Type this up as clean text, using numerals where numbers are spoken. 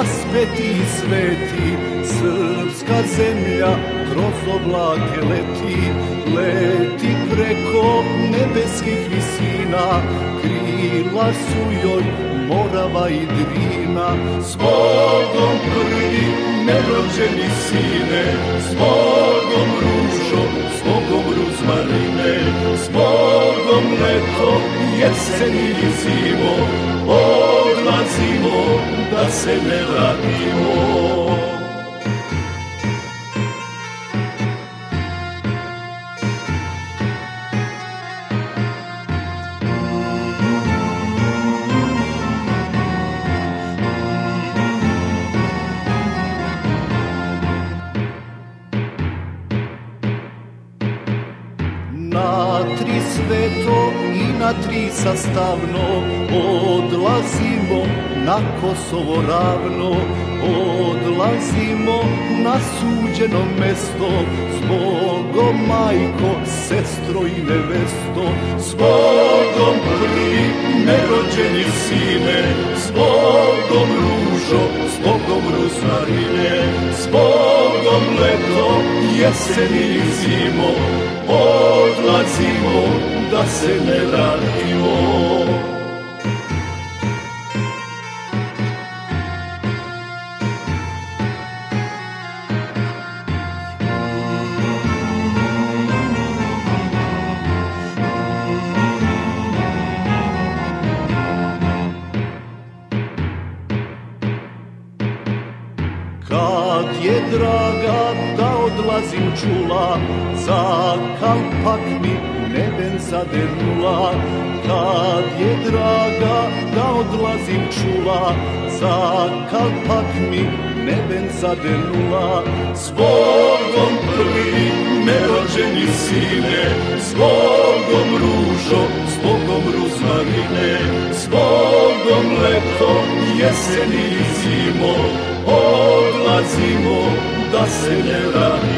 raspeti i sveti, srpska zemlja kroz oblake leti, leti preko nebeskih visina, krila su joj Morava i Drina. S Bogom prvi nerođeni sine, s Bogom ružo, s Bogom ruzmarine, s Bogom leto, jesen i zimo, odlazimo da se ne vratimo. Na tri sveto i na tri sastavno odlazimo na Kosovo ravno, odlazimo na suđeno mesto, s Bogom majko, sestro i nevesto, s Bogom prvi nerođeni sine, s Bogom ružo, s Bogom ruzmarine, s Bogom leto, jesen i zimo, odlazimo da se ne vratimo. Kad je draga da odlazim čula, za kalpak mi neben zadenula. Kad je draga da odlazim čula, za kalpak mi neben zadenula. S Bogom prvi nerođeni sine, s Bogom ružo, s Bogom ruzmarine, s Bogom leto, jesen i zimo, odlazimo da se ne vratimo.